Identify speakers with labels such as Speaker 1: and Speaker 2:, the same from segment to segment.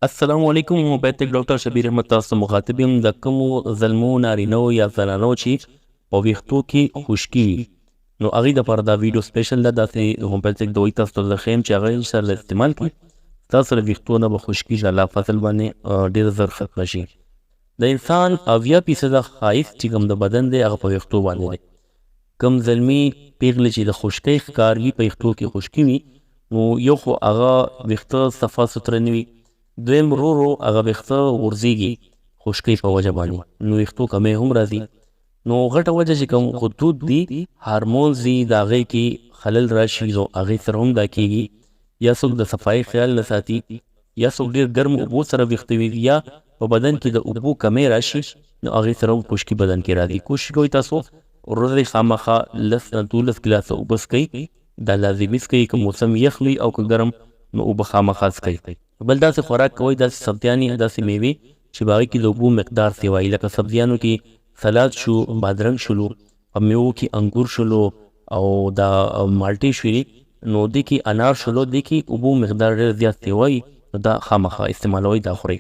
Speaker 1: السلام علیکم. هومیوپیتک ډاکټر شبیر احمد تاسو مخاطب یم. د کومو زلمو نارینو یا زنانو چې په ویښتو کې خشکي وي نو هغوی دپاره دا ویډیو سپیشل ده. داسې هومیوپیتک دوایي تاسو ته زه ښیم چې هغه انشاءالله استعمال کړي، ستاسو د ویښتو نه به خشکي انشاءالله فصل باندې ډېر زر ختمه شي. د انسان 80% ښایست چې کوم د بدن دی هغه په ویښتو باندې دی. کوم زلمي پیغلې چې د خشکۍ ښکار وي، په ویښتو کې خشکي وي، نو یو خو هغه ویښته صفا سوتره نه وي، دویم ورو ورو هغه ویښته غورځېږي خشکۍ په وجه باندې، نو ویښتو کمی هم راځي. نو غټه وجه چې کوم خطوط دي، هارمونز دي، د هغې کې خلل راشي نو هغې سره هم دا کېږي. یا څوک د صفایي خیال نه ساتي، یا څوک ډېر ګرم اوبو سره ویښته وي، یا په بدن کې د اوبو کمی راشي نو هغې سره هم خشکي بدن کې راځي. کوشش کوئ تاسو ورځې خامخا 10-12 ګلاسه اوبه څښئ، دا لازمي څښئ. که موسم یخ وي او که ګرم نو اوبه خامخا څښئ. بل داسې خوراک کوئ، داسې سبزیانې، داسې میوې چې په هغې کې د اوبو مقدار سیوایي، لکه سبزیانو کې سلاد شو، بادرنګ شلو، په میوو کې انګور شلو او دا مالټې شولې، نو دې کې انار شلو، دې کې اوبو مقدار ډېر زیات سیوایي، نو دا خامخا استعمالوئ، دا خورئ.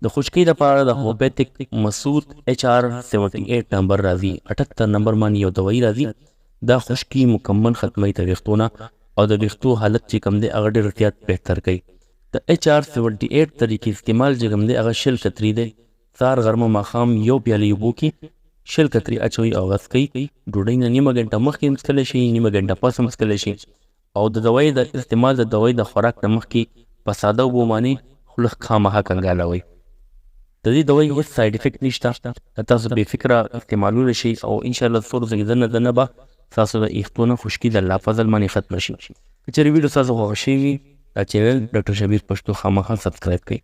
Speaker 1: د خشکۍ لپاره د هومیوپیتک مسعود HR78 نمبر راځي، 78 نمبر باندې یو دوايي راځي. دا خشکي مکمل ختموي د ویښتو نه، او د ویښتو حالت چې کوم دی هغه ډېر زیات بهتر کوي. د HR78 طریقې استعمال چې کوم دی هغه 100 کتري دی. سهار غرمه ماښام یو پیالې اوبو کې 100 کتري اچوئ او غس کوئ. ډوډۍ نه نیمه ګنټه مخکې هم څښلی شي، نیمه ګنټه پس هم څښلی شي. او د دوایي د استعمال د دوایي د خوراک نه مخکې په ساده اوبو باندې خوله خامخا کنګالوئ. د دې دوایي هېڅ ساید افیکټ نشته، تاسو بې فکره استعمالولی شئ او انشاءالله څو ورځې دننه به ستاسو د ویښتو نه خشکي د الله فضل باندې ختمه شي. که چېرې ویډیو ستاسو خوښه شوي وي، دا چینل ډاکټر شبیر پښتو خامخا سبسکرایب کړئ.